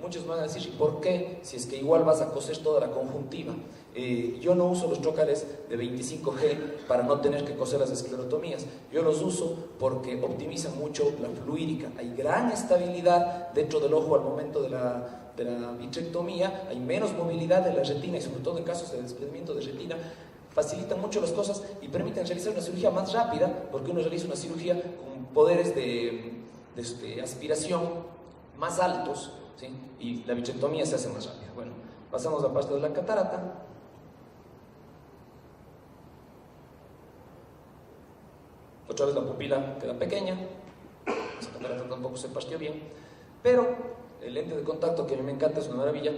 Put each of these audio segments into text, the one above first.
Muchos van a decir, ¿y por qué? Si es que igual vas a coser toda la conjuntiva. Yo no uso los trocales de 25G para no tener que coser las esclerotomías. Yo los uso porque optimizan mucho la fluídica. Hay gran estabilidad dentro del ojo al momento de la vitrectomía, hay menos movilidad de la retina y sobre todo en casos de desprendimiento de retina, facilitan mucho las cosas y permiten realizar una cirugía más rápida porque uno realiza una cirugía con poderes de aspiración más altos, ¿sí? Y la vitrectomía se hace más rápida. Bueno, pasamos a la parte de la catarata. Otra vez la pupila queda pequeña, esa catarata tampoco se partió bien, pero el lente de contacto, que a mí me encanta, es una maravilla.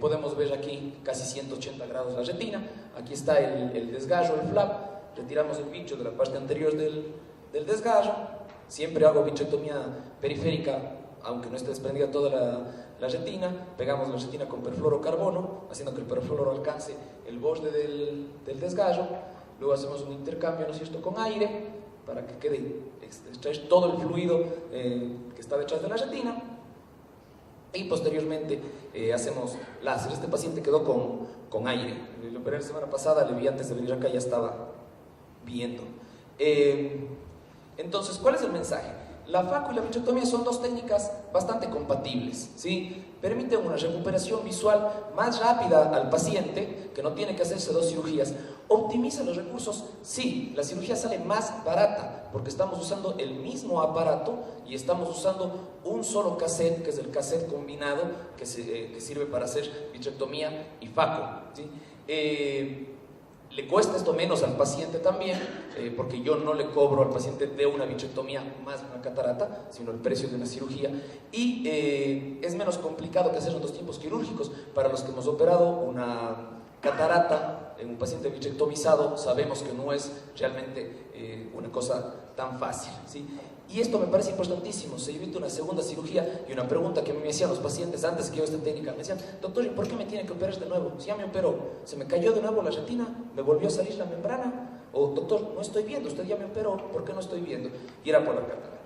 Podemos ver aquí casi 180 grados la retina. Aquí está el desgarro, el flap. Retiramos el bicho de la parte anterior del desgarro. Siempre hago vitrectomía periférica, aunque no esté desprendida toda la retina. Pegamos la retina con perfluorocarbono, haciendo que el perfluoro alcance el borde del desgarro. Luego hacemos un intercambio, ¿no es cierto?, con aire, para que quede, extraer todo el fluido que está detrás de la retina. Y posteriormente hacemos láser. Este paciente quedó con aire. Lo operé la semana pasada, le vi antes de venir acá, ya estaba viendo. Entonces, ¿cuál es el mensaje? La faco y la vitrectomía son dos técnicas bastante compatibles, ¿sí? Permiten una recuperación visual más rápida al paciente, que no tiene que hacerse dos cirugías. ¿Optimiza los recursos? Sí, la cirugía sale más barata, porque estamos usando el mismo aparato y estamos usando un solo cassette, que es el cassette combinado, que sirve para hacer vitrectomía y faco, ¿sí? Le cuesta esto menos al paciente también, porque yo no le cobro al paciente de una vitrectomía más una catarata, sino el precio de una cirugía, y es menos complicado que hacer otros tiempos quirúrgicos. Para los que hemos operado una catarata en un paciente vitrectomizado, sabemos que no es realmente una cosa tan fácil, ¿sí? Y esto me parece importantísimo. Se evita una segunda cirugía. Y una pregunta que a mí me hacían los pacientes antes que yo esta técnica, me decían: doctor, ¿y por qué me tiene que operar de nuevo? Si ya me operó, se me cayó de nuevo la retina, me volvió a salir la membrana, o doctor, no estoy viendo, usted ya me operó, ¿por qué no estoy viendo? Y era por la catarata.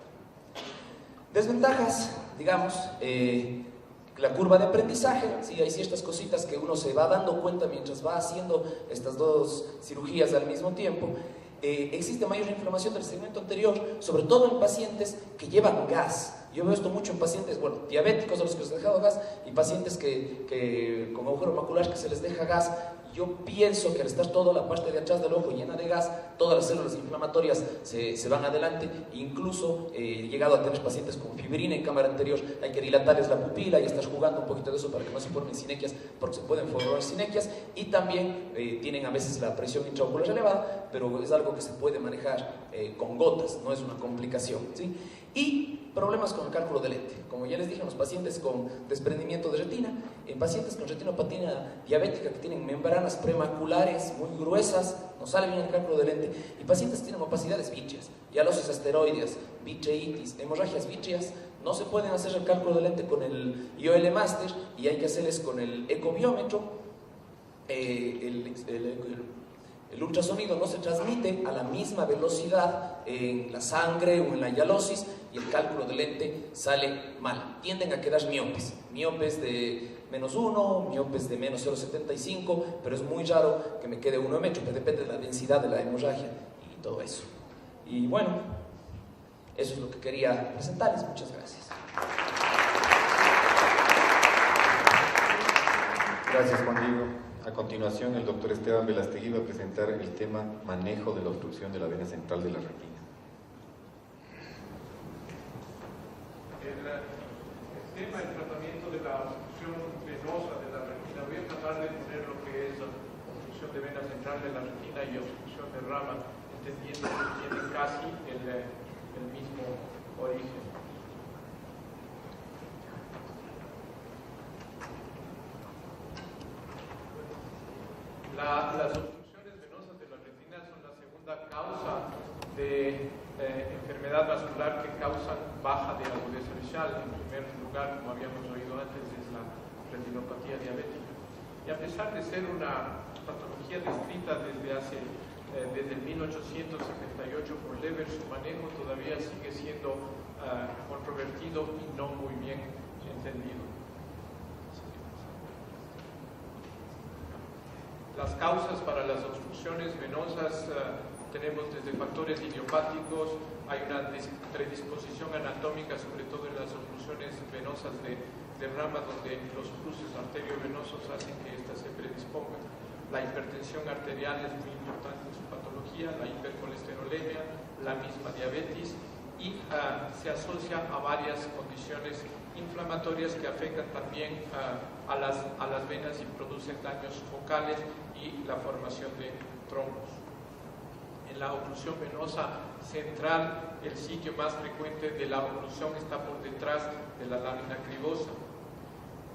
Desventajas, digamos, la curva de aprendizaje, ¿sí? Hay ciertas cositas que uno se va dando cuenta mientras va haciendo estas dos cirugías al mismo tiempo. Existe mayor inflamación del segmento anterior, sobre todo en pacientes que llevan gas. Yo veo esto mucho en pacientes, bueno, diabéticos a los que les he dejado gas, y pacientes que con agujero macular que se les deja gas. Yo pienso que al estar toda la parte de atrás del ojo llena de gas, todas las células inflamatorias se van adelante. Incluso he llegado a tener pacientes con fibrina en cámara anterior. Hay que dilatarles la pupila y estar jugando un poquito de eso para que no se formen sinequias, porque se pueden formar sinequias. Y también tienen a veces la presión intraocular elevada, pero es algo que se puede manejar con gotas, no es una complicación, ¿sí? Y problemas con el cálculo de lente, como ya les dije, en los pacientes con desprendimiento de retina, en pacientes con retinopatía diabética que tienen membranas premaculares muy gruesas, no sale bien el cálculo de lente, y pacientes que tienen opacidades vítreas, hialosis asteroides, vitreitis, hemorragias vítreas, no se pueden hacer el cálculo de lente con el IOL Master y hay que hacerles con el ecobiómetro. El ultrasonido no se transmite a la misma velocidad en la sangre o en la hialosis y el cálculo de lente sale mal. Tienden a quedar miopes de -1, miopes de -0,75, pero es muy raro que me quede 1 metro, que depende de la densidad de la hemorragia y todo eso. Y bueno, eso es lo que quería presentarles. Muchas gracias. Gracias, Juan Diego. A continuación, el doctor Esteban Velastegui va a presentar el tema manejo de la obstrucción de la vena central de la retina. El tema del tratamiento de la obstrucción venosa de la retina, voy a tratar de poner lo que es obstrucción de vena central de la retina y obstrucción de rama, entendiendo que tienen casi el mismo origen. Las obstrucciones venosas de la retina son la segunda causa de enfermedad vascular que causan baja de agudeza visual. En primer lugar, como habíamos oído antes, es la retinopatía diabética. Y a pesar de ser una patología descrita desde el 1878 por Leber, su manejo todavía sigue siendo controvertido y no muy bien entendido. Las causas para las obstrucciones venosas tenemos desde factores idiopáticos, hay una predisposición anatómica, sobre todo en las obstrucciones venosas de rama, donde los cruces arteriovenosos hacen que éstas se predispongan. La hipertensión arterial es muy importante en su patología, la hipercolesterolemia, la misma diabetes, y se asocia a varias condiciones inflamatorias que afectan también a las venas y producen daños focales y la formación de trombos. En la oclusión venosa central, el sitio más frecuente de la oclusión está por detrás de la lámina cribosa.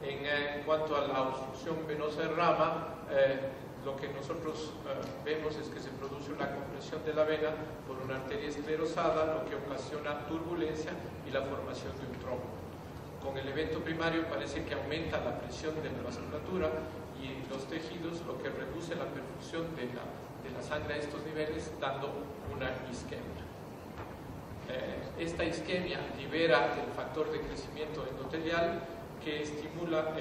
En cuanto a la obstrucción venosa de rama, lo que nosotros vemos es que se produce una compresión de la vena por una arteria esclerosada, lo que ocasiona turbulencia y la formación de un trombo. Con el evento primario parece que aumenta la presión de la vasculatura y los tejidos, lo que reduce la perfusión de la sangre a estos niveles, dando una isquemia. Esta isquemia libera el factor de crecimiento endotelial que estimula,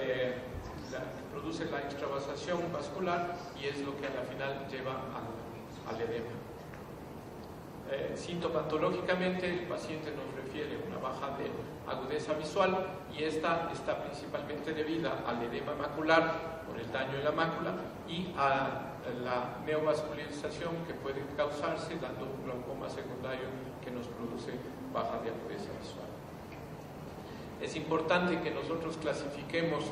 produce la extravasación vascular y es lo que a la final lleva al edema. Sintomatológicamente el paciente nos refiere una baja de agudeza visual y esta está principalmente debida al edema macular por el daño en la mácula y a la neovascularización que puede causarse dando un glaucoma secundario que nos produce baja de agudeza visual. Es importante que nosotros clasifiquemos,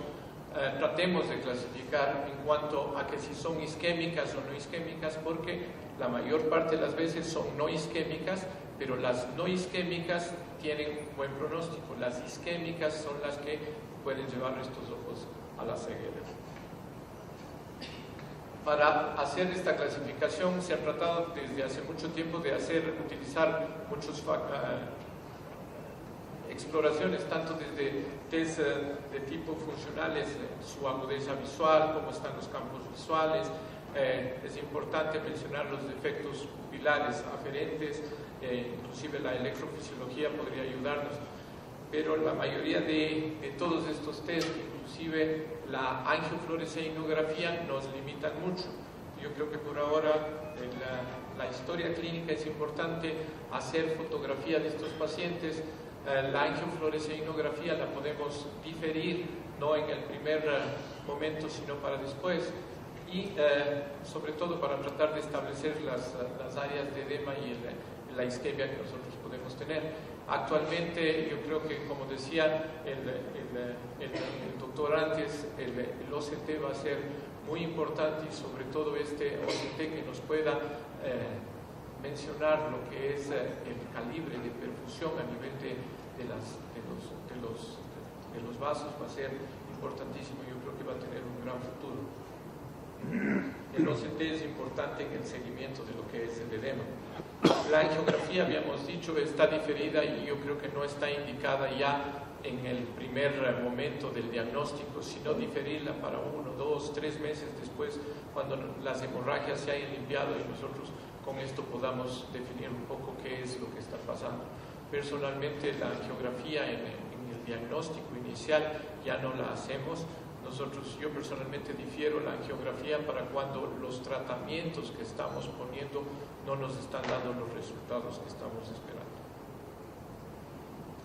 tratemos de clasificar en cuanto a que si son isquémicas o no isquémicas, porque la mayor parte de las veces son no isquémicas, pero las no isquémicas tienen buen pronóstico. Las isquémicas son las que pueden llevar estos ojos a la ceguera. Para hacer esta clasificación se ha tratado desde hace mucho tiempo de utilizar muchos exploraciones, tanto desde test de tipo funcionales, su agudeza visual, cómo están los campos visuales. Es importante mencionar los defectos pupilares aferentes, inclusive la electrofisiología podría ayudarnos, pero la mayoría de todos estos test, inclusive la angiofluoresceínografía, nos limitan mucho. Yo creo que por ahora la historia clínica es importante, hacer fotografía de estos pacientes. La angiofluoresceínografía la podemos diferir, no en el primer momento, sino para después, y sobre todo para tratar de establecer las áreas de edema y la isquemia que nosotros podemos tener. Actualmente, yo creo que, como decía el doctor antes, el OCT va a ser muy importante, y sobre todo este OCT que nos pueda mencionar lo que es el calibre de perfusión a nivel de los vasos va a ser importantísimo. Yo creo que va a tener un gran futuro. El OCT es importante en el seguimiento de lo que es el edema. La angiografía, habíamos dicho, está diferida y yo creo que no está indicada ya en el primer momento del diagnóstico, sino diferirla para 1, 2, 3 meses después, cuando las hemorragias se hayan limpiado y nosotros con esto podamos definir un poco qué es lo que está pasando. Personalmente, la angiografía en el diagnóstico inicial ya no la hacemos. Yo personalmente difiero la angiografía para cuando los tratamientos que estamos poniendo no nos están dando los resultados que estamos esperando.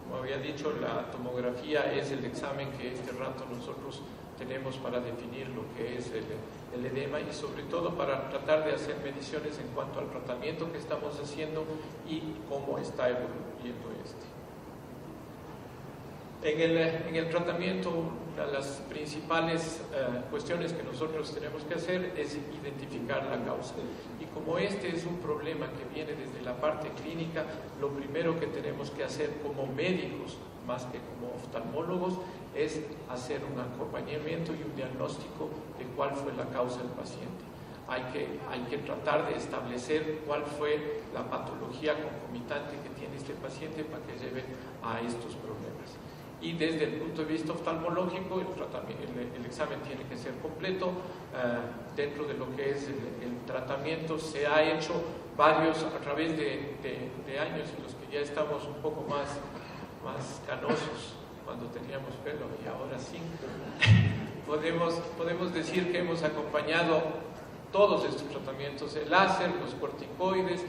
Como había dicho, la tomografía es el examen que este rato nosotros tenemos para definir lo que es el edema y sobre todo para tratar de hacer mediciones en cuanto al tratamiento que estamos haciendo y cómo está evoluyendo este. En el tratamiento, una de las principales cuestiones que nosotros tenemos que hacer es identificar la causa. Y como este es un problema que viene desde la parte clínica, lo primero que tenemos que hacer como médicos, más que como oftalmólogos, es hacer un acompañamiento y un diagnóstico de cuál fue la causa del paciente. Hay que tratar de establecer cuál fue la patología concomitante que tiene este paciente para que lleve a estos problemas. Y desde el punto de vista oftalmológico, el examen tiene que ser completo. Dentro de lo que es el tratamiento, se ha hecho varios a través de años en los que ya estamos un poco más canosos. cuando teníamos pelo y ahora sí. Podemos decir que hemos acompañado todos estos tratamientos, el láser, los corticoides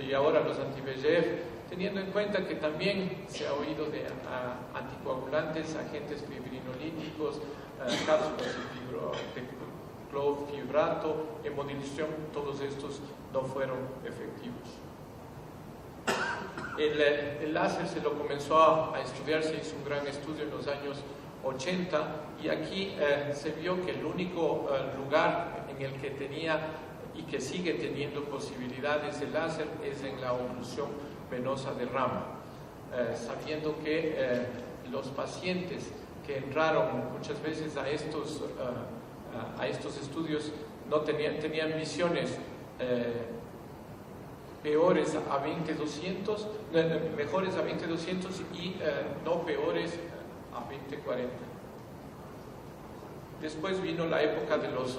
y ahora los anti-VEGF, teniendo en cuenta que también se ha oído de anticoagulantes, agentes fibrinolíticos, cápsulas de clorfibrato, hemodilición, todos estos no fueron efectivos. El láser se lo comenzó a estudiar, se hizo un gran estudio en los años 80 y aquí se vio que el único lugar en el que tenía y que sigue teniendo posibilidades el láser es en la oclusión venosa de rama, sabiendo que los pacientes que entraron muchas veces a estos estudios no tenían visiones peores a 20-200, mejores a 20-200 y no peores a 20-40. Después vino la época de los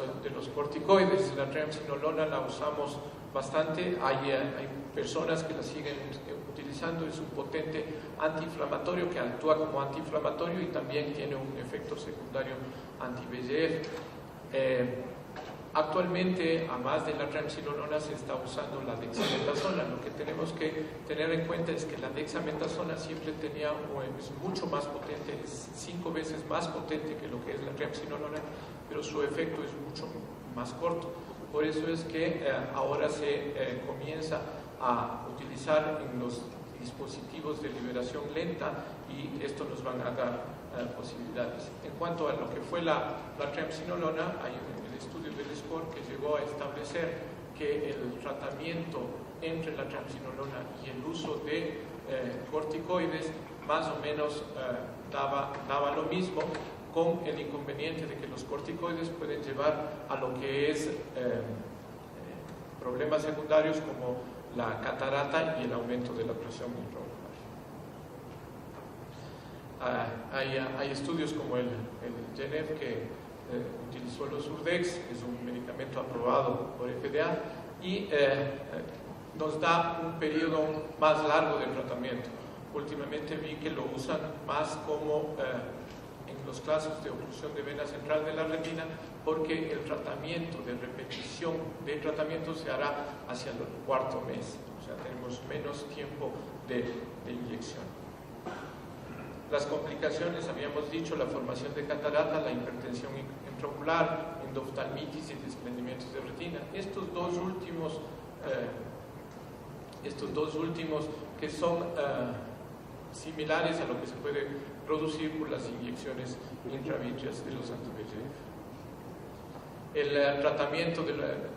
corticoides. La triamcinolona la usamos bastante, hay personas que la siguen utilizando, es un potente antiinflamatorio que actúa como antiinflamatorio y también tiene un efecto secundario anti-VEGF. Actualmente, además de la triamcinolona, se está usando la dexametasona. Lo que tenemos que tener en cuenta es que la dexametasona siempre es mucho más potente, es 5 veces más potente que lo que es la triamcinolona, pero su efecto es mucho más corto. Por eso es que ahora se comienza a utilizar en los dispositivos de liberación lenta y esto nos van a dar posibilidades. En cuanto a lo que fue la triamcinolona, hay el estudio del SCORE que llegó a establecer que el tratamiento entre la triamcinolona y el uso de corticoides más o menos daba lo mismo, con el inconveniente de que los corticoides pueden llevar a lo que es problemas secundarios como la catarata y el aumento de la presión intraocular. Hay estudios como el GENEV que utilizó los Urdex, es un medicamento aprobado por FDA y nos da un periodo más largo de tratamiento. Últimamente vi que lo usan más como en los casos de oclusión de vena central de la retina, porque el tratamiento de repetición de tratamiento se hará hacia el 4º mes, o sea, tenemos menos tiempo de inyección. Las complicaciones, habíamos dicho, la formación de catarata, la hipertensión intraocular, endoftalmitis y desprendimientos de retina. Estos dos últimos que son similares a lo que se puede producir por las inyecciones intravítreas de los anti-VEGF. El tratamiento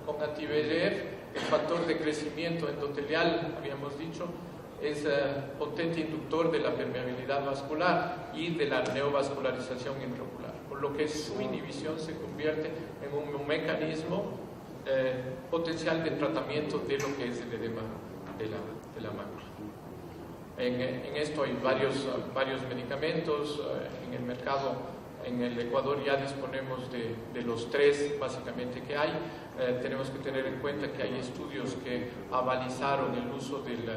con anti-VEGF, el factor de crecimiento endotelial, habíamos dicho, es potente inductor de la permeabilidad vascular y de la neovascularización intraocular, por lo que su inhibición se convierte en un mecanismo potencial de tratamiento de lo que es el edema de la mácula. En esto hay varios medicamentos en el mercado. En el Ecuador ya disponemos de los 3 básicamente que hay. Tenemos que tener en cuenta que hay estudios que avalizaron el uso del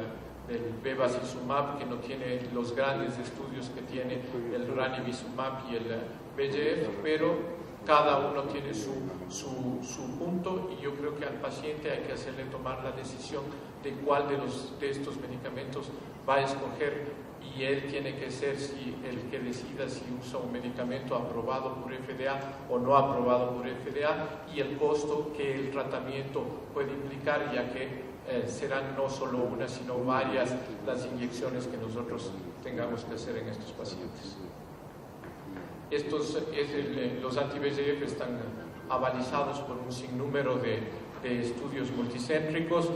bevacizumab, que no tiene los grandes estudios que tiene el ranibizumab y el VEGF, pero cada uno tiene su punto y yo creo que al paciente hay que hacerle tomar la decisión de cuál de estos medicamentos va a escoger, y él tiene que ser el que decida si usa un medicamento aprobado por FDA o no aprobado por FDA, y el costo que el tratamiento puede implicar, ya que serán no solo una, sino varias las inyecciones que nosotros tengamos que hacer en estos pacientes. Los anti-VEGF están avalizados por un sinnúmero de estudios multicéntricos,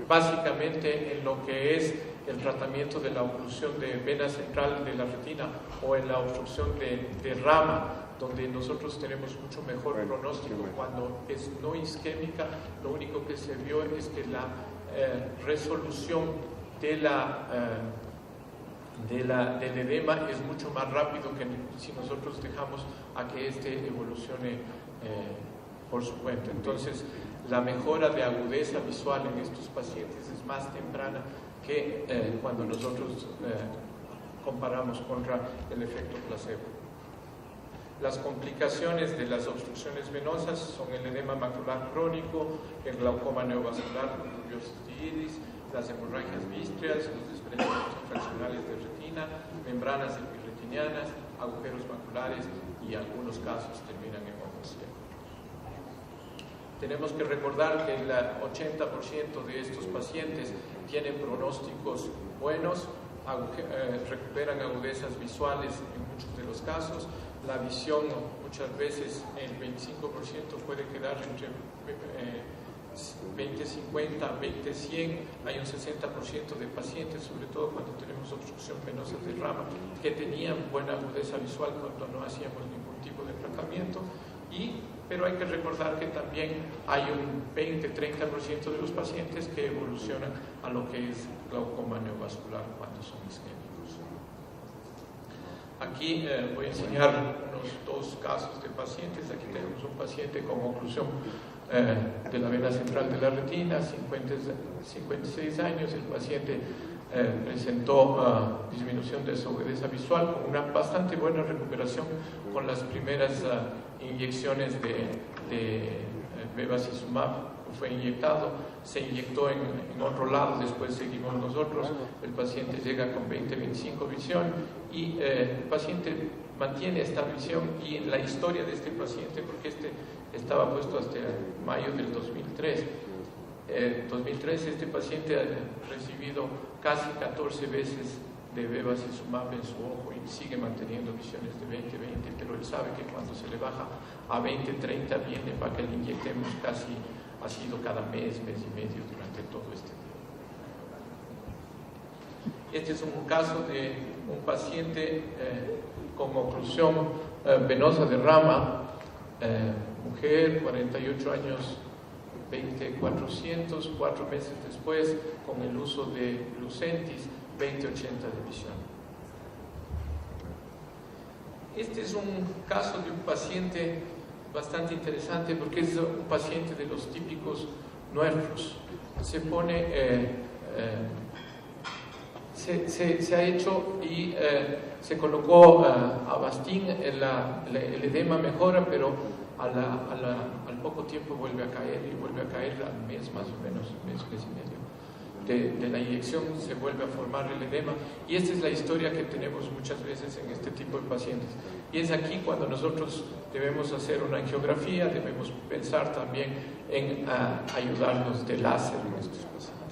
básicamente en lo que es el tratamiento de la oclusión de vena central de la retina o en la obstrucción de rama, donde nosotros tenemos mucho mejor pronóstico. Cuando es no isquémica, lo único que se vio es que la resolución del edema es mucho más rápido que si nosotros dejamos a que este evolucione por su cuenta. Entonces, la mejora de agudeza visual en estos pacientes es más temprana que cuando nosotros comparamos contra el efecto placebo. Las complicaciones de las obstrucciones venosas son el edema macular crónico, el glaucoma neovascular con rubiosis iris, las hemorragias vístreas, los desprendimientos fraccionales de retina, membranas epirretinianas, agujeros maculares y en algunos casos terminan en ojos ciegos. Tenemos que recordar que el 80% de estos pacientes tienen pronósticos buenos, recuperan agudezas visuales en muchos de los casos. La visión muchas veces el 25% puede quedar entre 20-50, 20-100. Hay un 60% de pacientes, sobre todo cuando tenemos obstrucción venosa de rama, que tenían buena agudeza visual cuando no hacíamos ningún tipo de tratamiento. Pero hay que recordar que también hay un 20-30% de los pacientes que evolucionan a lo que es glaucoma neovascular cuando son isquémicos. Aquí voy a enseñar unos dos casos de pacientes. Aquí tenemos un paciente con oclusión de la vena central de la retina, 56 años. El paciente presentó disminución de su agudeza visual con una bastante buena recuperación con las primeras inyecciones de bevacizumab. Fue inyectado, se inyectó en otro lado, después seguimos nosotros. El paciente llega con 20-25 visión y el paciente mantiene esta visión. Y la historia de este paciente, porque este estaba puesto hasta mayo del 2003. 2003 este paciente ha recibido casi 14 veces de bevacizumab en su ojo y sigue manteniendo visiones de 20-20, pero él sabe que cuando se le baja a 20-30 viene para que le inyectemos casi, ha sido cada mes y medio durante todo este tiempo. Este es un caso de un paciente con oclusión venosa de rama, mujer, 48 años, 20-400, 4 meses después, con el uso de Lucentis, 20-80 de visión. Este es un caso de un paciente bastante interesante porque es un paciente de los típicos nuestros. Se pone, se ha hecho y se colocó Avastin, el edema mejora, pero al poco tiempo vuelve a caer y vuelve a caer al mes más o menos, mes y medio. De la inyección se vuelve a formar el edema, y esta es la historia que tenemos muchas veces en este tipo de pacientes. Y es aquí cuando nosotros debemos hacer una angiografía, debemos pensar también en ayudarnos de láser en estos pacientes.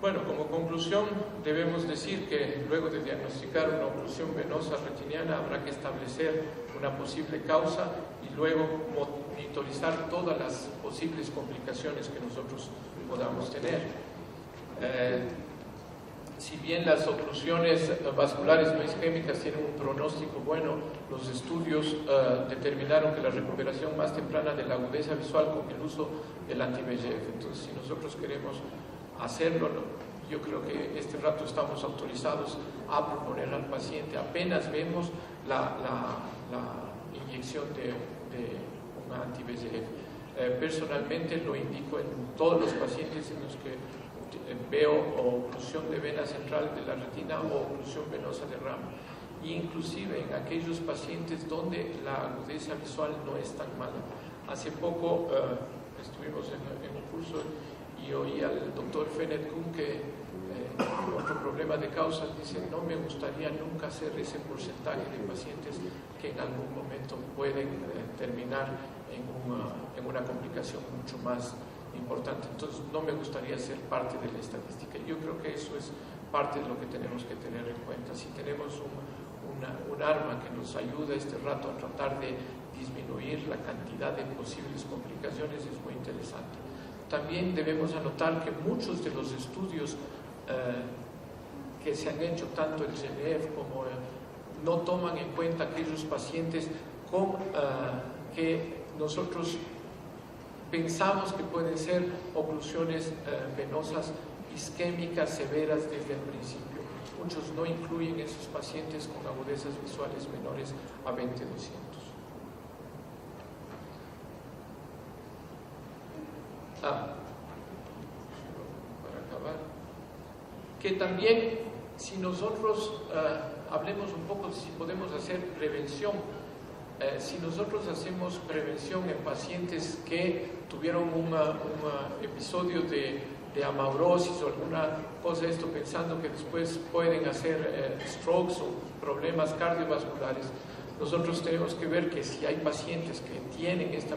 Bueno, como conclusión debemos decir que luego de diagnosticar una oclusión venosa retiniana habrá que establecer una posible causa y luego monitorizar todas las posibles complicaciones que nosotros podamos tener. Si bien las oclusiones vasculares no isquémicas tienen un pronóstico bueno, los estudios determinaron que la recuperación más temprana de la agudeza visual con el uso del anti-VEGF. Entonces, si nosotros queremos hacerlo, yo creo que este rato estamos autorizados a proponer al paciente, apenas vemos la inyección de un anti-VEGF. Personalmente lo indico en todos los pacientes en los que veo oclusión de vena central de la retina o oclusión venosa de rama, e inclusive en aquellos pacientes donde la agudeza visual no es tan mala. Hace poco estuvimos en un curso y oí al doctor Fennet Kuhn que otro problema de causa, dice: no me gustaría nunca hacer ese porcentaje de pacientes que en algún momento pueden terminar en una complicación mucho más importante. Entonces no me gustaría ser parte de la estadística. Yo creo que eso es parte de lo que tenemos que tener en cuenta. Si tenemos un arma que nos ayuda este rato a tratar de disminuir la cantidad de posibles complicaciones, es muy interesante. También debemos anotar que muchos de los estudios que se han hecho, tanto el CNF como no toman en cuenta aquellos pacientes con que nosotros pensamos que pueden ser oclusiones venosas isquémicas severas desde el principio. Muchos no incluyen esos pacientes con agudezas visuales menores a 20-200. que también si nosotros hablemos un poco si podemos hacer prevención, si nosotros hacemos prevención en pacientes que tuvieron un episodio de amaurosis o alguna cosa de esto, pensando que después pueden hacer strokes o problemas cardiovasculares, nosotros tenemos que ver que si hay pacientes que tienen esta